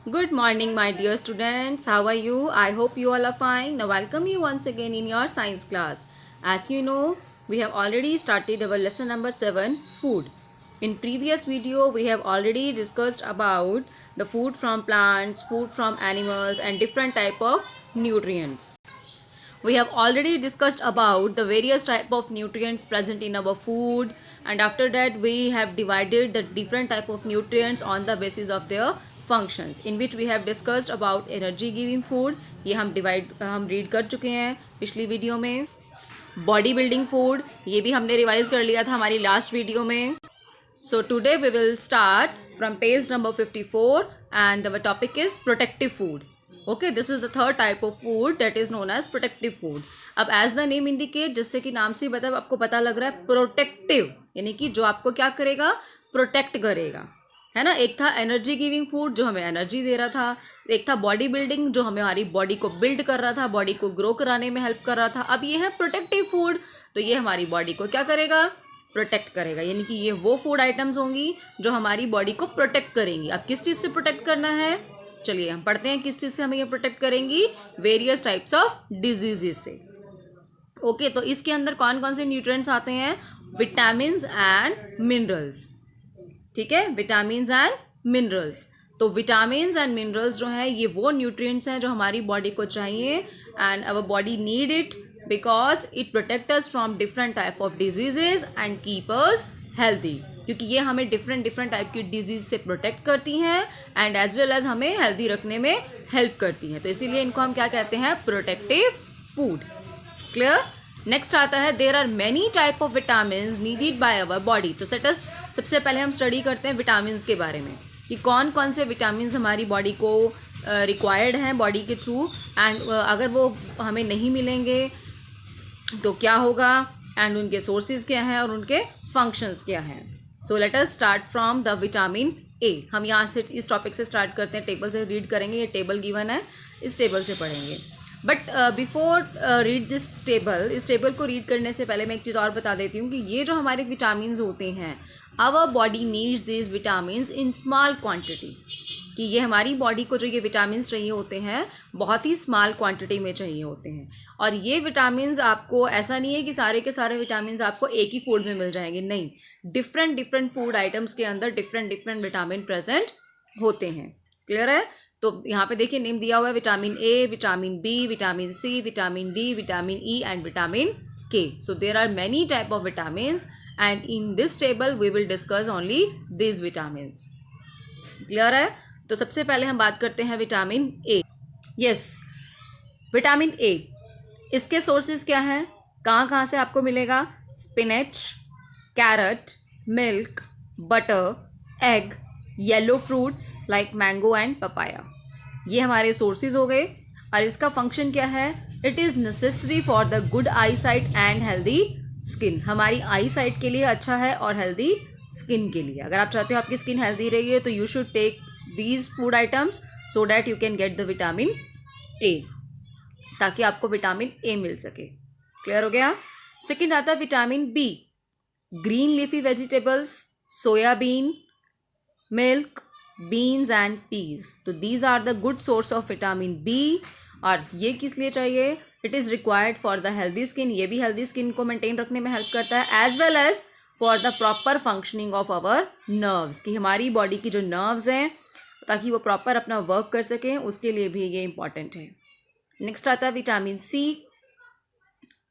Good morning, my dear students. How are you? I hope you all are fine. Now, welcome you once again in your science class. As you know, we have already started our lesson number 7, food. In previous video, we have already discussed about the food from plants, food from animals, and different type of nutrients. We have already discussed about the various type of nutrients present in our food, and after that we have divided the different type of nutrients on the basis of their functions, in which we have discussed about energy giving food. ये हम read कर चुके हैं पिछली video में. Body building food ये भी हमने रिवाइज कर लिया था हमारी लास्ट वीडियो में. So today we will start from page number 54 and our topic is protective food. Okay, this is the third type of food that is known as protective food. अब as the name indicate, जैसे कि नाम से मतलब आपको पता लग रहा है protective, यानी कि जो आपको क्या करेगा, प्रोटेक्ट करेगा, है ना. एक था एनर्जी गिविंग फूड जो हमें एनर्जी दे रहा था, एक था बॉडी बिल्डिंग जो हमारी बॉडी को बिल्ड कर रहा था, बॉडी को ग्रो कराने में हेल्प कर रहा था. अब ये है प्रोटेक्टिव फूड, तो ये हमारी बॉडी को क्या करेगा, प्रोटेक्ट करेगा. यानी कि ये वो फूड आइटम्स होंगी जो हमारी बॉडी को प्रोटेक्ट करेंगी. अब किस चीज़ से प्रोटेक्ट करना है, चलिए हम पढ़ते हैं किस चीज़ से हमें ये प्रोटेक्ट करेंगी. वेरियस टाइप्स ऑफ डिजीजेस से. ओके, तो इसके अंदर कौन कौन से न्यूट्रिएंट्स आते हैं, विटामिन एंड मिनरल्स. ठीक है, विटामिन एंड मिनरल्स. तो विटामिन एंड मिनरल्स जो है ये वो न्यूट्रिएंट्स हैं जो हमारी बॉडी को चाहिए, and our body need it because it protect us from different type of diseases and keep us healthy. क्योंकि ये हमें डिफरेंट टाइप की डिजीज से प्रोटेक्ट करती हैं एंड एज वेल एज हमें हेल्दी रखने में हेल्प करती हैं. तो इसीलिए इनको हम क्या कहते हैं, प्रोटेक्टिव फूड. क्लियर. नेक्स्ट आता है, there are many type of vitamin needed by our body. तो सेटस सबसे पहले हम स्टडी करते हैं विटामिन के बारे में कि कौन कौन से विटामिन हमारी बॉडी को रिक्वायर्ड हैं बॉडी के थ्रू, एंड अगर वो हमें नहीं मिलेंगे तो क्या होगा, एंड उनके सोर्सेज क्या हैं और उनके फंक्शंस क्या हैं. So let us start from the vitamin ए. हम यहाँ से इस टॉपिक से स्टार्ट करते हैं, टेबल से रीड करेंगे. ये टेबल गिवन है, इस टेबल से पढ़ेंगे. But before read this table, इस टेबल को रीड करने से पहले मैं एक चीज़ और बता देती हूँ कि ये जो हमारे विटामिन होते हैं, our body needs this vitamin in small quantity. कि ये हमारी बॉडी को जो ये विटामिन चाहिए होते हैं बहुत ही स्मॉल क्वांटिटी में चाहिए होते हैं. और ये विटामिन आपको ऐसा नहीं है कि सारे के सारे विटामिन आपको एक ही फूड में मिल जाएंगे, नहीं. डिफरेंट फूड आइटम्स के अंदर डिफरेंट विटामिन प्रेजेंट होते हैं. क्लियर है. तो यहाँ पे देखिए नेम दिया हुआ है, vitamin A, vitamin B, vitamin C, vitamin D, vitamin E and vitamin K. So there are many type of vitamin and in this table we will discuss only this vitamin. Clear है. तो सबसे पहले हम बात करते हैं vitamin A. Yes, vitamin A, इसके sources क्या हैं, कहाँ कहाँ से आपको मिलेगा, spinach, carrot, milk, butter, egg, yellow fruits like mango and papaya. ये हमारे सोर्सेज हो गए. और इसका फंक्शन क्या है, it is necessary for the good I site and healthy skin. हमारी आई साइट के लिए अच्छा है और हेल्दी स्किन के लिए. अगर आप चाहते हो आपकी स्किन हेल्दी रही है तो you should take these food items so that you can get the vitamin A, ताकि आपको विटामिन ए मिल सके. क्लियर हो गया. सेकेंड आता है vitamin B, green leafy vegetables, soybean, milk, beans and peas. तो these are the good source of vitamin B. और ये किस लिए चाहिए, it is required for the healthy skin. ये भी हेल्दी स्किन को मेंटेन रखने में हेल्प करता है, as well as for the proper functioning of our nerves. कि हमारी बॉडी की जो नर्व्स हैं ताकि वो प्रॉपर अपना वर्क कर सकें, उसके लिए भी ये इंपॉर्टेंट है. नेक्स्ट आता है विटामिन सी.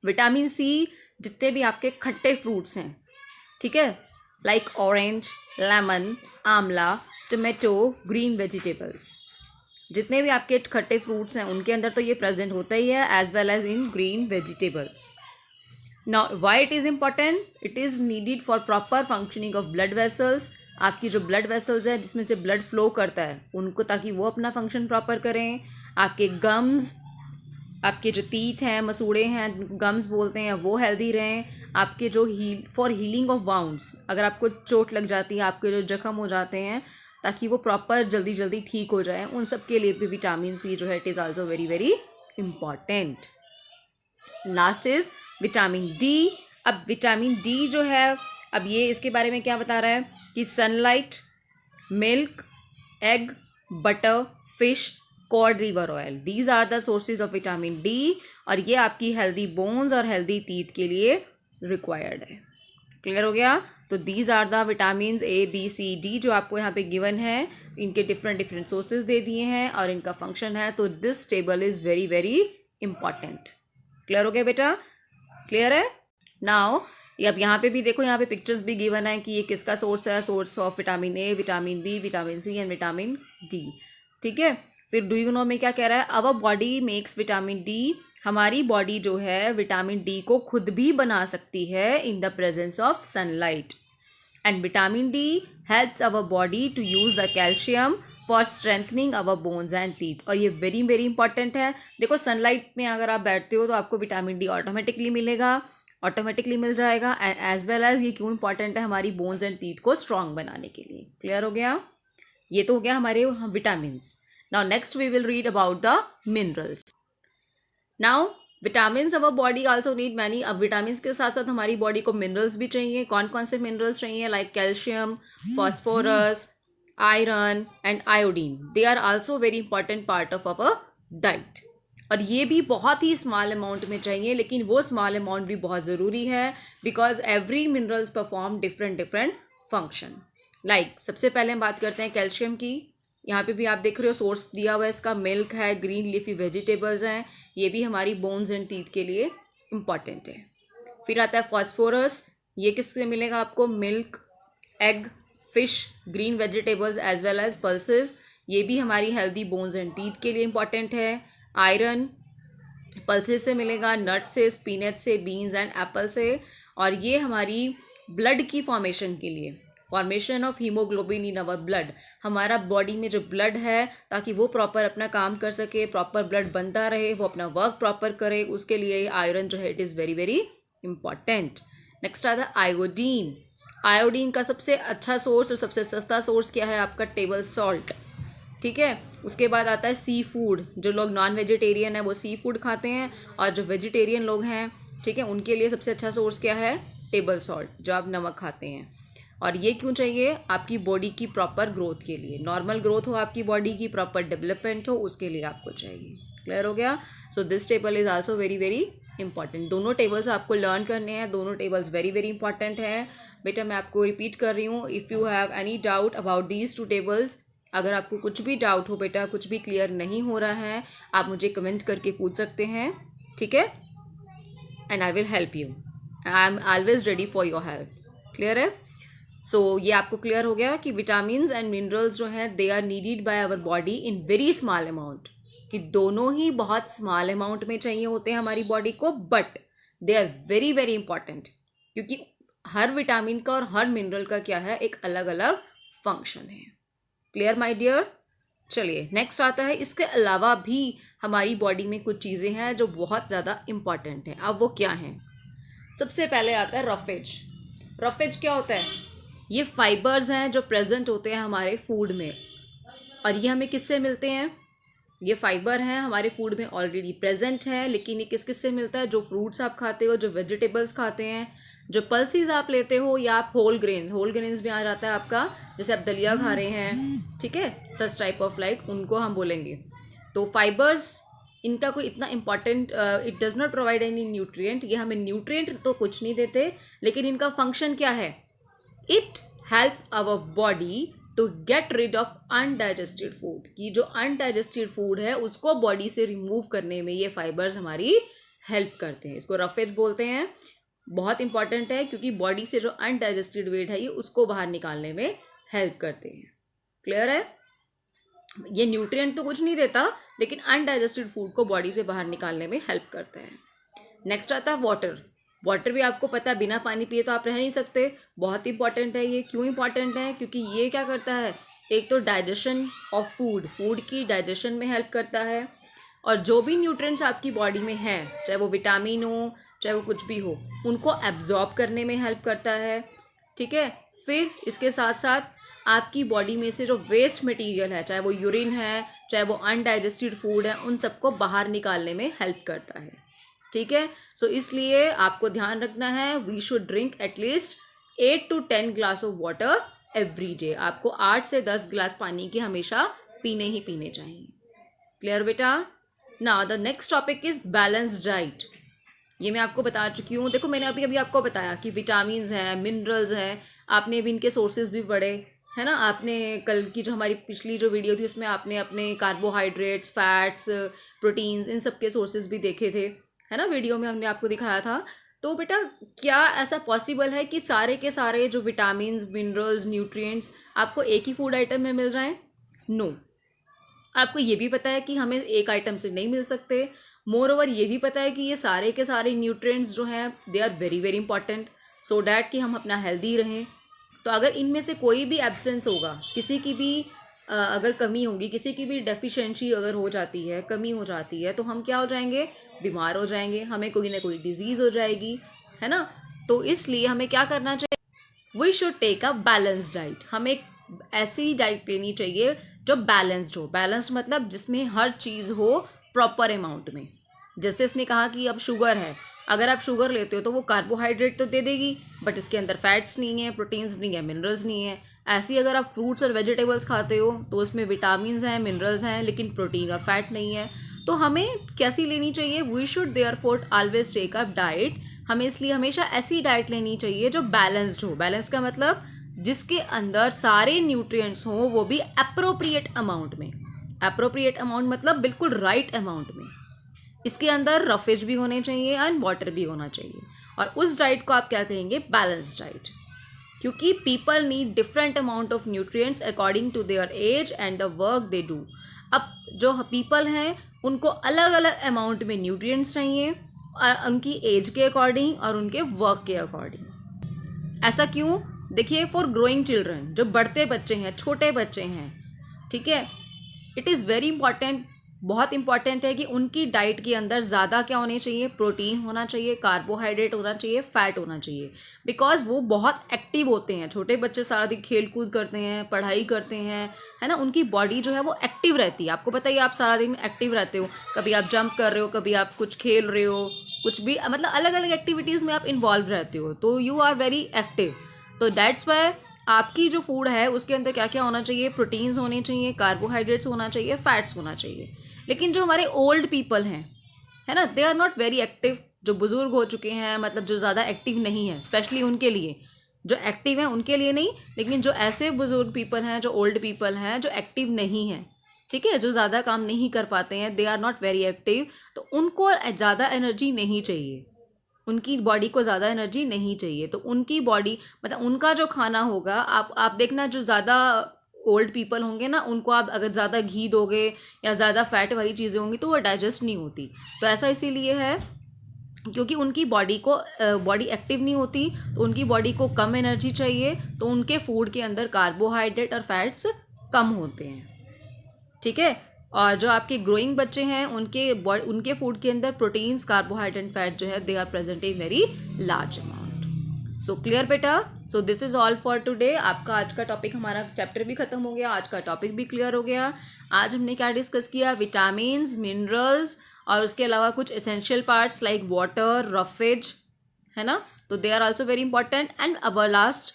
विटामिन सी जितने भी आपके खट्टे फ्रूट्स हैं, ठीक है, लाइक ऑरेंज, लेमन, आंवला, टमेटो, ग्रीन वेजिटेबल्स, जितने भी आपके खट्टे फ्रूट्स हैं उनके अंदर तो ये प्रेजेंट होता ही है, as well as in green vegetables. Now why it is important, it is needed for proper functioning of blood vessels. आपकी जो ब्लड वेसल्स है जिसमें से ब्लड फ्लो करता है उनको, ताकि वो अपना फंक्शन प्रॉपर करें. आपके गम्स, आपके जो टीथ हैं, मसूड़े हैं, गम्स बोलते हैं, वो हेल्दी रहें. आपके जो फॉर हीलिंग ऑफ वाउंड्स, अगर आपको चोट लग जाती है, आपके जो जख्म हो जाते हैं, ताकि वो प्रॉपर जल्दी ठीक हो जाए, उन सब के लिए भी विटामिन सी जो है it is also very important. Last is vitamin D. अब विटामिन डी जो है, अब ये इसके बारे में क्या बता रहा है कि sunlight, milk, egg, butter, fish, cod liver oil, these are the sources of vitamin D, और ये आपकी हेल्दी बोन्स और हेल्दी टीथ के लिए रिक्वायर्ड है। क्लियर हो गया? तो these are the vitamin A B C D जो आपको यहाँ पे गिवन है, इनके डिफरेंट डिफरेंट सोर्सेज दे दिए हैं और इनका फंक्शन है। तो this table is very very important. Clear हो गया बेटा? क्लियर है? नाउ अब यहाँ पे भी देखो, यहाँ पे पिक्चर्स भी गिवन है कि ये किसका सोर्स है, source of vitamin A, vitamin B, vitamin C and vitamin D. ठीक है, फिर डू यू नो में क्या कह रहा है, our body makes vitamin D, हमारी बॉडी जो है विटामिन डी को खुद भी बना सकती है in the presence of sunlight, and vitamin D helps our body to use the calcium for strengthening our bones and teeth. और ये वेरी वेरी इंपॉर्टेंट है। देखो सनलाइट में अगर आप बैठते हो तो आपको विटामिन डी ऑटोमेटिकली मिलेगा, ऑटोमेटिकली मिल जाएगा, एज वेल एज ये क्यों इंपॉर्टेंट है हमारी बोन्स एंड टीथ को स्ट्रांग बनाने के लिए। क्लियर हो गया? ये तो हो गया हमारे vitamin. Now next we will read about the minerals. Now vitamin our body also need many. अब विटामिन के साथ साथ हमारी बॉडी को मिनरल्स भी चाहिए। कौन कौन से मिनरल्स चाहिए? Like calcium, phosphorus, iron and iodine, they are also very important part of our diet. और ये भी बहुत ही स्मॉल अमाउंट में चाहिए, लेकिन वो स्मॉल अमाउंट भी बहुत ज़रूरी है, because every minerals perform different different function. Like सबसे पहले हम बात करते हैं कैल्शियम की। यहाँ पे भी आप देख रहे हो सोर्स दिया हुआ है इसका, मिल्क है, ग्रीन लीफी वेजिटेबल्स हैं, ये भी हमारी बोन्स एंड टीथ के लिए इम्पॉर्टेंट है। फिर आता है फॉस्फोरस, ये किससे मिलेगा आपको? Milk, egg, fish, green vegetables as well as pulses, ये भी हमारी हेल्दी बोन्स एंड टीथ के लिए इम्पॉर्टेंट है। आयरन पल्सेस से मिलेगा, नट से, स्पिनच से, बीन्स एंड एप्पल से, और ये हमारी ब्लड की फॉर्मेशन के लिए, formation of haemoglobin in our blood, हमारा बॉडी में जो ब्लड है ताकि वो प्रॉपर अपना काम कर सके, प्रॉपर ब्लड बनता रहे, वो अपना वर्क प्रॉपर करे, उसके लिए आयरन जो है it is very very important. Next आता है आयोडीन। आयोडीन का सबसे अच्छा सोर्स और सबसे सस्ता सोर्स क्या है? आपका टेबल सॉल्ट। ठीक है, उसके बाद आता है सी फूड। जो लोग नॉन वेजिटेरियन है वो सी फूड खाते हैं, और जो वेजिटेरियन लोग हैं, ठीक है, उनके लिए सबसे अच्छा सोर्स क्या है? टेबल सॉल्ट, जो आप नमक खाते हैं। और ये क्यों चाहिए? आपकी बॉडी की प्रॉपर ग्रोथ के लिए, नॉर्मल ग्रोथ हो आपकी बॉडी की, प्रॉपर डेवलपमेंट हो, उसके लिए आपको चाहिए। क्लियर हो गया? So this table is also very very important. दोनों टेबल्स आपको लर्न करने हैं, दोनों टेबल्स वेरी वेरी इंपॉर्टेंट हैं। बेटा मैं आपको रिपीट कर रही हूँ, if you have any doubt about these two tables, अगर आपको कुछ भी डाउट हो बेटा, कुछ भी क्लियर नहीं हो रहा है, आप मुझे कमेंट करके पूछ सकते हैं। ठीक है, and I will help you, I am always ready for your help. Clear है? सो ये आपको क्लियर हो गया कि विटामिन्स एंड मिनरल्स जो हैं they are needed by our body in very small amount, कि दोनों ही बहुत स्मॉल अमाउंट में चाहिए होते हैं हमारी बॉडी को, but they are very very important, क्योंकि हर विटामिन का और हर मिनरल का क्या है? एक अलग अलग फंक्शन है। Clear my dear? चलिए नेक्स्ट आता है, इसके अलावा भी हमारी बॉडी में कुछ चीज़ें हैं जो बहुत ज़्यादा इंपॉर्टेंट हैं। अब वो क्या हैं? सबसे पहले आता है रफेज। रफेज क्या होता है? ये फाइबर्स हैं जो प्रेजेंट होते हैं हमारे फूड में, और ये हमें किससे मिलते हैं? ये फाइबर हैं हमारे फूड में ऑलरेडी प्रेजेंट है, लेकिन ये किस किस से मिलता है? जो फ्रूट्स आप खाते हो, जो वेजिटेबल्स खाते हैं, जो पल्सेस आप लेते हो, या आप होल ग्रेन्स में आ जाता है आपका, जैसे आप दलिया खा रहे हैं, ठीक है, सच टाइप ऑफ लाइक, उनको हम बोलेंगे। तो फाइबर्स, इनका कोई इतना important, it does not provide any nutrient, ये हमें न्यूट्रिएंट तो कुछ नहीं देते, लेकिन इनका फंक्शन क्या है? It help our body to get rid of undigested food, कि जो अनडाइजेस्टेड फूड है उसको बॉडी से रिमूव करने में ये फाइबर्स हमारी हेल्प करते हैं। इसको रफेज बोलते हैं। बहुत इंपॉर्टेंट है, क्योंकि बॉडी से जो अनडाइजेस्टेड वेट है ये उसको बाहर निकालने में हेल्प करते हैं। क्लियर है? ये न्यूट्रिएंट तो कुछ नहीं देता, लेकिन अनडाइजेस्टेड फूड को बॉडी से बाहर निकालने में हेल्प करता है। नेक्स्ट आता है वाटर। वाटर भी आपको पता है, बिना पानी पिए तो आप रह नहीं सकते। बहुत इंपॉर्टेंट है ये। क्यों इंपॉर्टेंट है? क्योंकि ये क्या करता है? एक तो डाइजेशन ऑफ फूड की डाइजेशन में हेल्प करता है, और जो भी न्यूट्रिएंट्स आपकी बॉडी में हैं, चाहे वो विटामिन हो, चाहे वो कुछ भी हो, उनको एब्जॉर्ब करने में हेल्प करता है। ठीक है, फिर इसके साथ साथ आपकी बॉडी में से जो वेस्ट मटेरियल है, चाहे वो यूरिन है, चाहे वो अनडाइजेस्टेड फूड है, उन सबको बाहर निकालने में हेल्प करता है। ठीक है, सो इसलिए आपको ध्यान रखना है, we should drink at least 8 to 10 glass of water every day. आपको 8 से 10 ग्लास पानी की हमेशा पीने ही पीने चाहिए। क्लियर बेटा? Now the next topic is balanced diet. ये मैं आपको बता चुकी हूँ। देखो मैंने अभी अभी आपको बताया कि विटामिन्स हैं, मिनरल्स हैं, आपने भी इनके सोर्सेज भी पढ़े, है ना। आपने कल की जो हमारी पिछली जो वीडियो थी उसमें आपने अपने कार्बोहाइड्रेट्स, फैट्स, प्रोटीन्स, इन सब के सोर्सेज भी देखे थे, है ना। वीडियो में हमने आपको दिखाया था। तो बेटा क्या ऐसा पॉसिबल है कि सारे के सारे जो विटामिन्स, मिनरल्स, न्यूट्रिएंट्स आपको एक ही फूड आइटम में मिल जाएं? नो। आपको ये भी पता है कि हमें एक आइटम से नहीं मिल सकते। मोर ओवर ये भी पता है कि ये सारे के सारे न्यूट्रिएंट्स जो हैं they are very very important so that कि हम अपना हेल्दी रहें। तो अगर इनमें से कोई भी एब्सेंस होगा, किसी की भी अगर कमी होगी, किसी की भी डेफिशिएंसी अगर हो जाती है, कमी हो जाती है, तो हम क्या हो जाएंगे? बीमार हो जाएंगे, हमें कोई ना कोई डिजीज़ हो जाएगी, है ना। तो इसलिए हमें क्या करना चाहिए? We should take a balanced diet. हमें एक ऐसी डाइट लेनी चाहिए जो बैलेंस्ड हो। बैलेंस्ड मतलब जिसमें हर चीज़ हो प्रॉपर अमाउंट में। जैसे इसने कहा कि अब शुगर है, अगर आप शुगर लेते हो तो वो कार्बोहाइड्रेट तो दे देगी, बट इसके अंदर फैट्स नहीं है, प्रोटीन्स नहीं है, मिनरल्स नहीं है। ऐसे ही अगर आप फ्रूट्स और वेजिटेबल्स खाते हो तो उसमें विटामिन्स हैं, मिनरल्स हैं, लेकिन प्रोटीन और फैट नहीं है। तो हमें कैसी लेनी चाहिए? We should therefore always take up diet. हमें इसलिए हमेशा ऐसी डाइट लेनी चाहिए जो बैलेंस्ड हो। बैलेंस्ड का मतलब जिसके अंदर सारे न्यूट्रिएंट्स हों, वो भी अप्रोप्रिएट अमाउंट में। अप्रोप्रिएट अमाउंट मतलब बिल्कुल राइट अमाउंट में। इसके अंदर रफेज भी होने चाहिए एंड वाटर भी होना चाहिए। और उस डाइट को आप क्या कहेंगे? Balanced diet. क्योंकि people need different amount of nutrients according to their age and the work they do. अब जो पीपल हैं उनको अलग अलग अमाउंट में न्यूट्रिएंट्स चाहिए, उनकी एज के अकॉर्डिंग और उनके वर्क के अकॉर्डिंग। ऐसा क्यों? देखिए, फॉर ग्रोइंग चिल्ड्रन, जो बढ़ते बच्चे हैं, छोटे बच्चे हैं, ठीक है, इट इज़ वेरी इंपॉर्टेंट, बहुत इंपॉर्टेंट है कि उनकी डाइट के अंदर ज़्यादा क्या होने चाहिए? प्रोटीन होना चाहिए, कार्बोहाइड्रेट होना चाहिए, फैट होना चाहिए। बिकॉज वो बहुत एक्टिव होते हैं। छोटे बच्चे सारा दिन खेल कूद करते हैं, पढ़ाई करते हैं, है ना। उनकी बॉडी जो है वो एक्टिव रहती है। आपको पता ही, आप सारा दिन एक्टिव रहते हो, कभी आप जंप कर रहे हो, कभी आप कुछ खेल रहे हो, कुछ भी मतलब अलग अलग एक्टिविटीज़ में आप इन्वॉल्व रहते हो, तो यू आर वेरी एक्टिव। तो दैट्स वाई आपकी जो फूड है उसके अंदर क्या क्या होना चाहिए? प्रोटीन्स होने चाहिए, कार्बोहाइड्रेट्स होना चाहिए, फैट्स होना चाहिए। लेकिन जो हमारे ओल्ड पीपल हैं, है ना, they are not very active. जो बुज़ुर्ग हो चुके हैं, मतलब जो ज़्यादा एक्टिव नहीं है, स्पेशली उनके लिए। जो एक्टिव हैं उनके लिए नहीं, लेकिन जो ऐसे बुज़ुर्ग पीपल हैं, जो ओल्ड पीपल हैं, जो एक्टिव नहीं हैं, ठीक है, जो ज़्यादा काम नहीं कर पाते हैं, they are not very active, तो उनको ज़्यादा एनर्जी नहीं चाहिए, उनकी बॉडी को ज़्यादा एनर्जी नहीं चाहिए। तो उनकी बॉडी मतलब उनका जो खाना होगा, आप देखना, जो ज़्यादा ओल्ड पीपल होंगे ना, उनको आप अगर ज़्यादा घी दोगे या ज़्यादा फैट वाली चीज़ें होंगी तो वो डाइजेस्ट नहीं होती। तो ऐसा इसीलिए है क्योंकि उनकी बॉडी एक्टिव नहीं होती, तो उनकी बॉडी को कम एनर्जी चाहिए, तो उनके फूड के अंदर कार्बोहाइड्रेट और फैट्स कम होते हैं, ठीक है। और जो आपके ग्रोइंग बच्चे हैं उनके फूड के अंदर प्रोटीन्स, कार्बोहाइड्रेट एंड फैट जो है they are present in very large amount. So clear बेटा? So this is all for today. आपका आज का टॉपिक, हमारा चैप्टर भी खत्म हो गया, आज का टॉपिक भी क्लियर हो गया। आज हमने क्या डिस्कस किया? विटामिन्स, मिनरल्स और उसके अलावा कुछ essential parts like water, roughage, है ना। तो they are also very important. And our last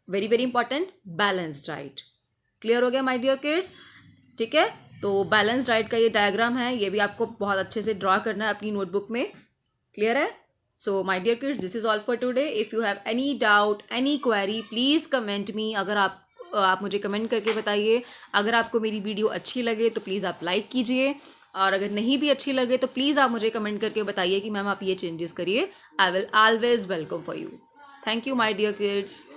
very very important, balance diet. Clear हो गया माय डियर किड्स? ठीक है, तो बैलेंस डाइट का ये डायग्राम है, ये भी आपको बहुत अच्छे से ड्रॉ करना है अपनी नोटबुक में। क्लियर है? So my dear kids, this is all for today. If you have any doubt, any query, please comment me. अगर आप मुझे कमेंट करके बताइए। अगर आपको मेरी वीडियो अच्छी लगे तो प्लीज़ आप लाइक कीजिए, और अगर नहीं भी अच्छी लगे तो प्लीज़ आप मुझे कमेंट करके बताइए कि मैम आप ये चेंजेस करिए। I will always welcome for you. Thank you my dear kids.